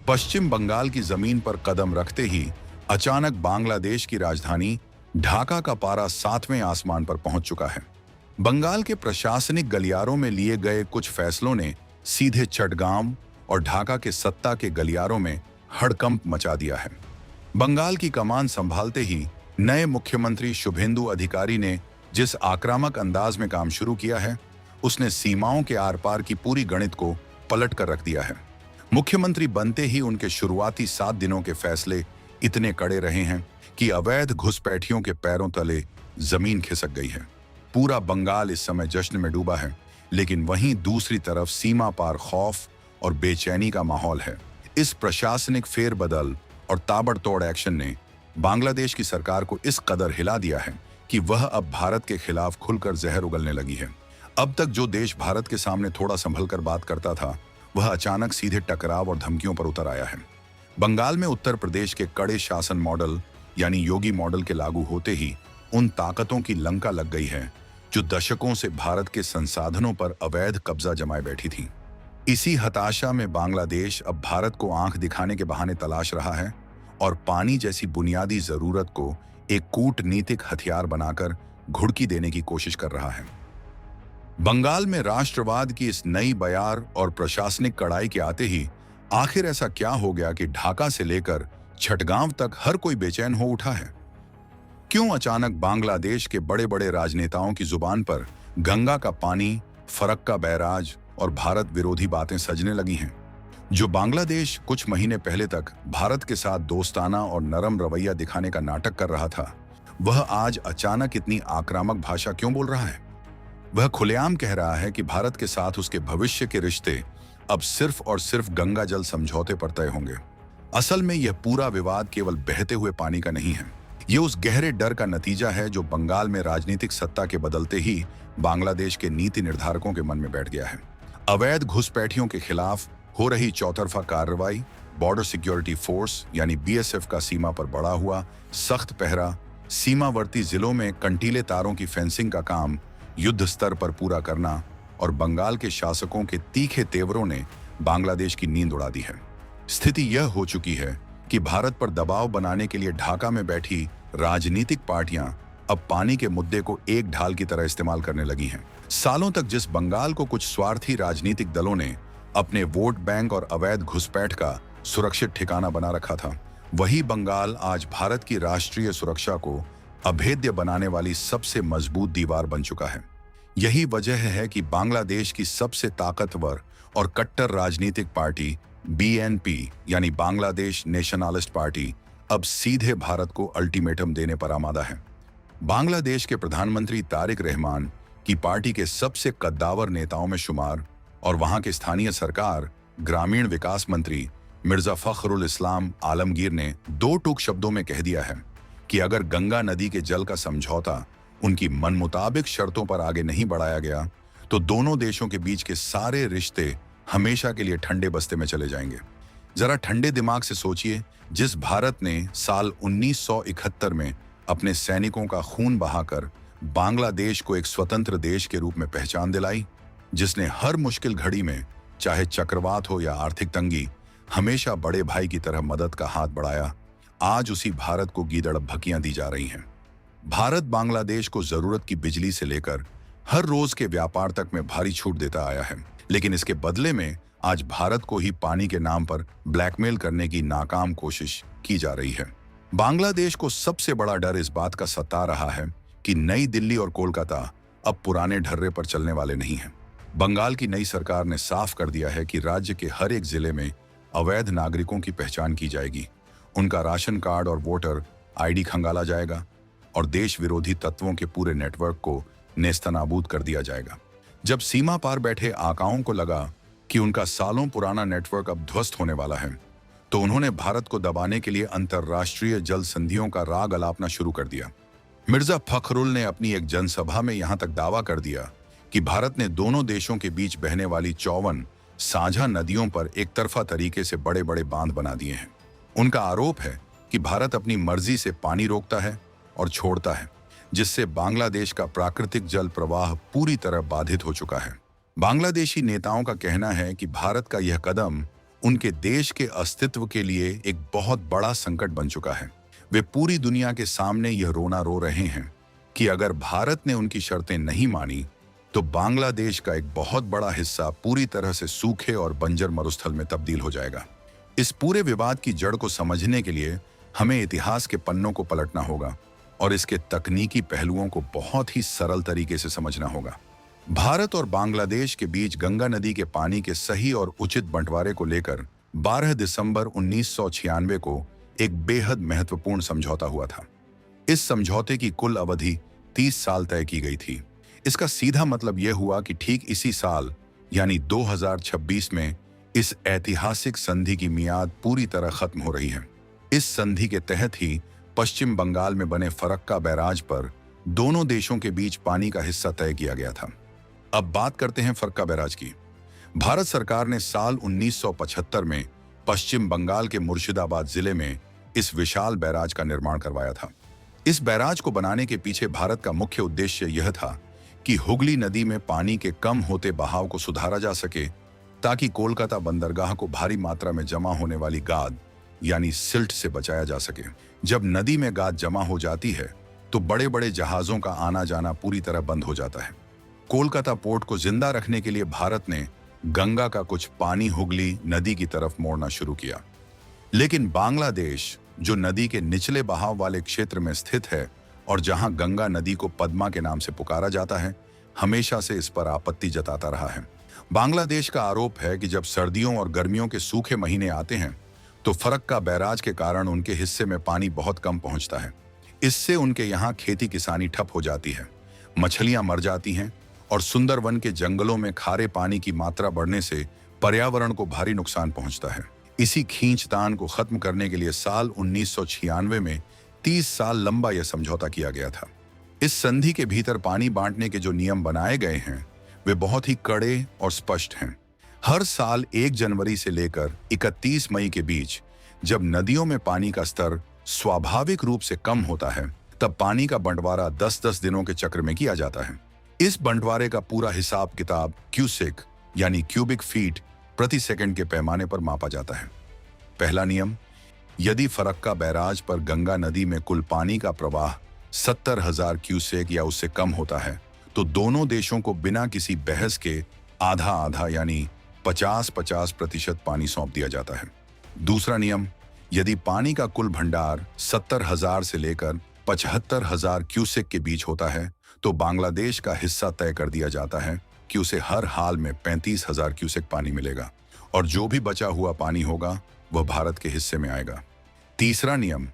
पश्चिम बंगाल की जमीन पर कदम रखते ही अचानक बांग्लादेश की राजधानी ढाका का पारा 7वें आसमान पर पहुंच चुका है। बंगाल के प्रशासनिक गलियारों में लिए गए कुछ फैसलों ने सीधे चटगांव और ढाका के सत्ता के गलियारों में हड़कंप मचा दिया है। बंगाल की कमान संभालते ही नए मुख्यमंत्री शुभेंदु अधिकारी ने जिस आक्रामक अंदाज में काम शुरू किया है, उसने सीमाओं के आर पार की पूरी गणित को पलट कर रख दिया है। मुख्यमंत्री बनते ही उनके शुरुआती 7 दिनों के फैसले इतने कड़े रहे हैं कि अवैध घुसपैठियों के पैरों तले जमीन खिसक गई है। पूरा बंगाल इस समय जश्न में डूबा है, लेकिन वहीं दूसरी तरफ सीमा पार खौफ और बेचैनी का माहौल है। इस प्रशासनिक फेरबदल और ताबड़तोड़ एक्शन ने बांग्लादेश की सरकार को इस कदर हिला दिया है कि वह अब भारत के खिलाफ खुलकर जहर उगलने लगी है। अब तक जो देश भारत के सामने थोड़ा संभल कर बात करता था, वह अचानक सीधे टकराव और धमकियों पर उतर आया है। बंगाल में उत्तर प्रदेश के कड़े शासन मॉडल यानी योगी मॉडल के लागू होते ही उन ताकतों की लंका लग गई है जो दशकों से भारत के संसाधनों पर अवैध कब्जा जमाए बैठी थी। इसी हताशा में बांग्लादेश अब भारत को आंख दिखाने के बहाने तलाश रहा है और पानी जैसी बुनियादी जरूरत को एक कूटनीतिक हथियार बनाकर घुड़की देने की कोशिश कर रहा है। बंगाल में राष्ट्रवाद की इस नई बयार और प्रशासनिक कड़ाई के आते ही आखिर ऐसा क्या हो गया कि ढाका से लेकर चटगांव तक हर कोई बेचैन हो उठा है? क्यों अचानक बांग्लादेश के बड़े बड़े राजनेताओं की जुबान पर गंगा का पानी, फरक्का बैराज और भारत विरोधी बातें सजने लगी हैं? जो बांग्लादेश कुछ महीने पहले तक भारत के साथ दोस्ताना और नरम रवैया दिखाने का नाटक कर रहा था, वह आज अचानक इतनी आक्रामक भाषा क्यों बोल रहा है? वह खुलेआम कह रहा है कि भारत के साथ उसके भविष्य के रिश्ते अब सिर्फ और सिर्फ गंगा जल समझौते पर तय होंगे। असल में यह पूरा विवाद केवल बहते हुए पानी का नहीं है। यह उस गहरे डर का नतीजा है जो बंगाल में राजनीतिक सत्ता के बदलते ही बांग्लादेश के नीति निर्धारकों के मन में बैठ गया है। अवैध घुसपैठियों के खिलाफ हो रही चौतरफा कार्रवाई, बॉर्डर सिक्योरिटी फोर्स यानी बीएसएफ का सीमा पर बढ़ा हुआ सख्त पहरा, सीमावर्ती जिलों में कंटीले तारों की फेंसिंग का काम युद्ध स्तर पर पूरा करना और बंगाल के शासकों के तीखे तेवरों ने बांग्लादेश की नींद उड़ा दी है। स्थिति यह हो चुकी है कि भारत पर दबाव बनाने के लिए ढाका में बैठी राजनीतिक पार्टियां अब पानी के मुद्दे को एक ढाल की तरह इस्तेमाल करने लगी हैं। सालों तक जिस बंगाल को कुछ स्वार्थी राजनीतिक दलों ने अपने वोट बैंक और अवैध घुसपैठ का सुरक्षित ठिकाना बना रखा था, वही बंगाल आज भारत की राष्ट्रीय सुरक्षा को अभेद्य बनाने वाली सबसे मजबूत दीवार बन चुका है। यही वजह है कि बांग्लादेश की सबसे ताकतवर और कट्टर राजनीतिक पार्टी बीएनपी यानी बांग्लादेश नेशनलिस्ट पार्टी अब सीधे भारत को अल्टीमेटम देने पर आमादा है। बांग्लादेश के प्रधानमंत्री तारिक रहमान की पार्टी के सबसे कद्दावर नेताओं में शुमार और वहां के स्थानीय सरकार ग्रामीण विकास मंत्री मिर्जा फखरुल इस्लाम आलमगीर ने 2 टूक शब्दों में कह दिया है कि अगर गंगा नदी के जल का समझौता उनकी मन मुताबिक शर्तों पर आगे नहीं बढ़ाया गया तो दोनों देशों के बीच के सारे रिश्ते हमेशा के लिए ठंडे बस्ते में चले जाएंगे। जरा ठंडे दिमाग से सोचिए, जिस भारत ने साल 1971 में अपने सैनिकों का खून बहाकर बांग्लादेश को एक स्वतंत्र देश के रूप में पहचान दिलाई, जिसने हर मुश्किल घड़ी में चाहे चक्रवात हो या आर्थिक तंगी हमेशा बड़े भाई की तरह मदद का हाथ बढ़ाया, आज उसी भारत को गीदड़-भकियां दी जा रही हैं। भारत बांग्लादेश को जरूरत की बिजली से लेकर हर रोज के व्यापार तक में भारी छूट देता आया है, लेकिन इसके बदले में आज भारत को ही पानी के नाम पर ब्लैकमेल करने की नाकाम कोशिश की जा रही है। बांग्लादेश को सबसे बड़ा डर इस बात का सता रहा है कि नई दिल्ली और कोलकाता अब पुराने ढर्रे पर चलने वाले नहीं हैं। बंगाल की नई सरकार ने साफ कर दिया है कि राज्य के हर एक जिले में अवैध नागरिकों की पहचान की जाएगी, उनका राशन कार्ड और वोटर आईडी खंगाला जाएगा और देश विरोधी तत्वों के पूरे नेटवर्क को नेस्तनाबूद कर दिया जाएगा। जब सीमा पार बैठे आकाओं को लगा कि उनका सालों पुराना नेटवर्क अब ध्वस्त होने वाला है, तो उन्होंने भारत को दबाने के लिए अंतर्राष्ट्रीय जल संधियों का राग अलापना शुरू कर दिया। मिर्जा फखरुल ने अपनी एक जनसभा में यहां तक दावा कर दिया कि भारत ने दोनों देशों के बीच बहने वाली 54 साझा नदियों पर एक तरफा तरीके से बड़े बड़े बांध बना दिए हैं। उनका आरोप है कि भारत अपनी मर्जी से पानी रोकता है और छोड़ता है, जिससे बांग्लादेश का प्राकृतिक जल प्रवाह पूरी तरह बाधित हो चुका है। बांग्लादेशी नेताओं का कहना है कि भारत का यह कदम उनके देश के अस्तित्व के लिए एक बहुत बड़ा संकट बन चुका है। वे पूरी दुनिया के सामने यह रोना रो रहे हैं कि अगर भारत ने उनकी शर्तें नहीं मानी तो बांग्लादेश का एक बहुत बड़ा हिस्सा पूरी तरह से सूखे और बंजर मरुस्थल में तब्दील हो जाएगा। इस पूरे विवाद की जड़ को समझने के लिए हमें इतिहास के पन्नों को पलटना होगा और इसके तकनीकी पहलुओं को बहुत ही सरल तरीके से समझना होगा। भारत और बांग्लादेश के बीच गंगा नदी के पानी के सही और उचित बंटवारे को लेकर 12 दिसंबर 1996 को एक बेहद महत्वपूर्ण समझौता हुआ था। इस समझौते की कुल अवधि 30 साल तय की गई थी। इसका सीधा मतलब यह हुआ कि ठीक इसी साल यानी 2026 में इस ऐतिहासिक संधि की मियाद पूरी तरह खत्म हो रही है। इस संधि के तहत ही पश्चिम बंगाल में बने फरक्का बैराज पर दोनों देशों के बीच पानी का हिस्सा तय किया गया था। अब बात करते हैं फरक्का बैराज की। भारत सरकार ने साल 1975 में पश्चिम बंगाल के मुर्शिदाबाद जिले में इस विशाल बैराज का निर्माण करवाया था। इस बैराज को बनाने के पीछे भारत का मुख्य उद्देश्य यह था कि हुगली नदी में पानी के कम होते बहाव को सुधारा जा सके, ताकि कोलकाता बंदरगाह को भारी मात्रा में जमा होने वाली गाद यानी सिल्ट से बचाया जा सके। जब नदी में गाद जमा हो जाती है तो बड़े बड़े जहाजों का आना जाना पूरी तरह बंद हो जाता है। कोलकाता पोर्ट को जिंदा रखने के लिए भारत ने गंगा का कुछ पानी हुगली नदी की तरफ मोड़ना शुरू किया। लेकिन बांग्लादेश, जो नदी के निचले बहाव वाले क्षेत्र में स्थित है और जहां गंगा नदी को पद्मा के नाम से पुकारा जाता है, हमेशा से इस पर आपत्ति जताता रहा है। बांग्लादेश का आरोप है कि जब सर्दियों और गर्मियों के सूखे महीने आते हैं तो फरक्का बैराज के कारण उनके हिस्से में पानी बहुत कम पहुंचता है। इससे उनके यहाँ खेती किसानी ठप हो जाती है, मछलियां मर जाती हैं और सुंदरवन के जंगलों में खारे पानी की मात्रा बढ़ने से पर्यावरण को भारी नुकसान पहुंचता है। इसी खींचतान को खत्म करने के लिए साल 1996 में 30 साल लंबा यह समझौता किया गया था। इस संधि के भीतर पानी बांटने के जो नियम बनाए गए हैं वे बहुत ही कड़े और स्पष्ट हैं। हर साल 1 जनवरी से लेकर 31 मई के बीच जब नदियों में पानी का स्तर स्वाभाविक रूप से कम होता है, तब पानी का बंटवारा 10-10 दिनों के चक्र में किया जाता है। इस बंटवारे का पूरा हिसाब किताब क्यूसेक यानी क्यूबिक फीट प्रति सेकंड के पैमाने पर मापा जाता है। पहला नियम, यदि फरक्का बैराज पर गंगा नदी में कुल पानी का प्रवाह 70,000 क्यूसेक या उससे कम होता है तो दोनों देशों को बिना किसी बहस के आधा आधा यानी 50-50% पानी सौंप दिया जाता है। दूसरा नियम, यदि पानी का कुल भंडार 70,000 से लेकर 75,000 क्यूसेक के बीच होता है तो बांग्लादेश का हिस्सा तय कर दिया जाता है कि उसे हर हाल में 35,000 क्यूसेक पानी मिलेगा और जो भी बचा हुआ पानी होगा वह भारत के हिस्से में आएगा। तीसरा नियम,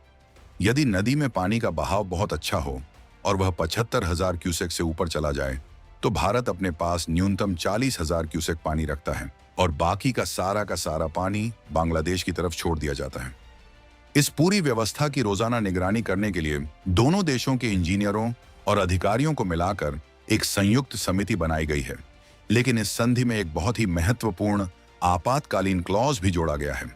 यदि नदी में पानी का बहाव बहुत अच्छा हो और वह 75,000 क्यूसेक से ऊपर चला जाए तो भारत अपने पास न्यूनतम 40,000 क्यूसेक पानी रखता है और बाकी का सारा पानी बांग्लादेश की तरफ छोड़ दिया जाता है। इस पूरी व्यवस्था की रोजाना निगरानी करने के लिए दोनों देशों के इंजीनियरों और अधिकारियों को मिलाकर एक संयुक्त समिति बनाई गई है। लेकिन इस संधि में एक बहुत ही महत्वपूर्ण आपातकालीन क्लॉज भी जोड़ा गया है।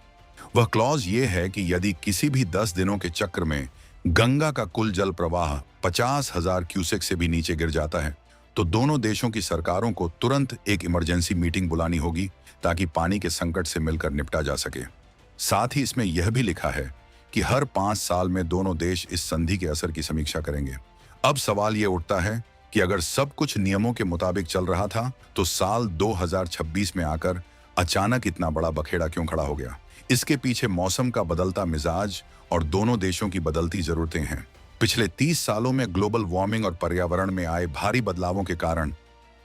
वह क्लॉज ये है कि यदि किसी भी 10 दिनों के चक्र में गंगा का कुल जल प्रवाह 50,000 क्यूसेक से भी नीचे गिर जाता है तो दोनों देशों की सरकारों को तुरंत एक इमरजेंसी मीटिंग बुलानी होगी ताकि पानी के संकट से मिलकर निपटा जा सके। साथ ही इसमें यह भी लिखा है कि हर 5 साल में दोनों देश इस संधि के असर की समीक्षा करेंगे। अब सवाल यह उठता है कि अगर सब कुछ नियमों के मुताबिक चल रहा था तो साल 2026 में आकर अचानक इतना बड़ा बखेड़ा क्यों खड़ा हो गया? इसके पीछे मौसम का बदलता मिजाज और दोनों देशों की बदलती जरूरतें हैं। पिछले 30 सालों में ग्लोबल वार्मिंग और पर्यावरण में आए भारी बदलावों के कारण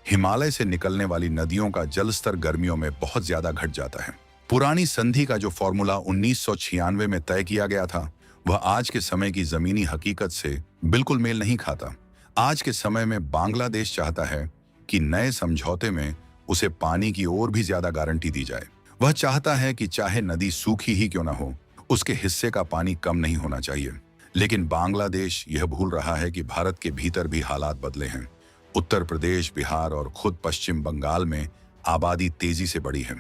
हिमालय से निकलने वाली नदियों का जलस्तर गर्मियों में बहुत ज्यादा घट जाता है। पुरानी संधि का जो फॉर्मूला 1996 में तय किया गया था वह आज के समय की जमीनी हकीकत से बिल्कुल मेल नहीं खाता। आज के समय में बांग्लादेश चाहता है कि नए समझौते में उसे पानी की और भी ज्यादा गारंटी दी जाए। वह चाहता है कि चाहे नदी सूखी ही क्यों न हो, उसके हिस्से का पानी कम नहीं होना चाहिए। लेकिन बांग्लादेश यह भूल रहा है कि भारत के भीतर भी हालात बदले हैं। उत्तर प्रदेश, बिहार और खुद पश्चिम बंगाल में आबादी तेजी से बढ़ी है।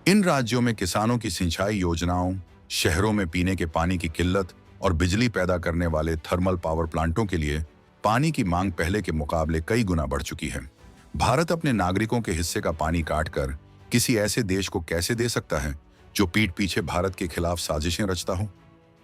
इन राज्यों में किसानों की सिंचाई योजनाओं, शहरों में पीने के पानी की किल्लत और बिजली पैदा करने वाले थर्मल पावर प्लांटों के लिए पानी की मांग पहले के मुकाबले कई गुना बढ़ चुकी है। भारत अपने नागरिकों के हिस्से का पानी काटकर किसी ऐसे देश को कैसे दे सकता है जो पीठ पीछे भारत के खिलाफ साजिशें रचता हो।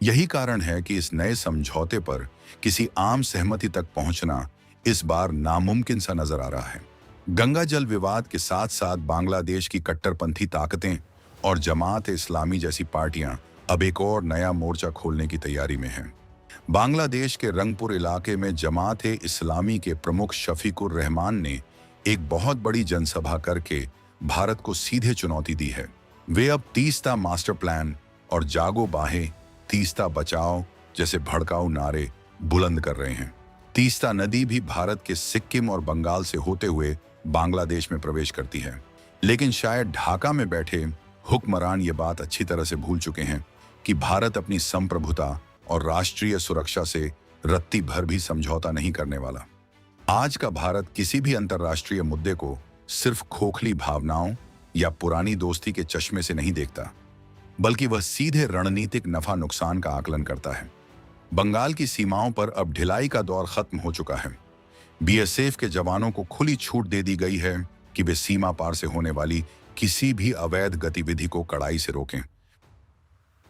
यही कारण है कि इस नए समझौते पर किसी आम सहमति तक पहुंचना इस बार नामुमकिन सा नजर आ रहा है। गंगा जल विवाद के साथ साथ बांग्लादेश की कट्टरपंथी ताकतें और जमात-ए-इस्लामी जैसी पार्टियां अब एक और नया मोर्चा खोलने की तैयारी में हैं। बांग्लादेश के रंगपुर इलाके में जमात-ए-इस्लामी के प्रमुख शफीकुर रहमान ने एक बहुत बड़ी जनसभा करके भारत को सीधे चुनौती दी है। वे अब तीस्ता मास्टर प्लान और जागो बाहे तीस्ता बचाओ जैसे भड़काऊ नारे बुलंद कर रहे हैं। तीस्ता नदी भी भारत के सिक्किम और बंगाल से होते हुए बांग्लादेश में प्रवेश करती है, लेकिन शायद ढाका में बैठे हुक्मरान ये बात अच्छी तरह से भूल चुके हैं कि भारत अपनी संप्रभुता और राष्ट्रीय सुरक्षा से रत्ती भर भी समझौता नहीं करने वाला। आज का भारत किसी भी अंतर्राष्ट्रीय मुद्दे को सिर्फ खोखली भावनाओं या पुरानी दोस्ती के चश्मे से नहीं देखता, बल्कि वह सीधे रणनीतिक नफा नुकसान का आकलन करता है। बंगाल की सीमाओं पर अब ढिलाई का दौर खत्म हो चुका है। बीएसएफ के जवानों को खुली छूट दे दी गई है कि वे सीमा पार से होने वाली किसी भी अवैध गतिविधि को कड़ाई से रोकें।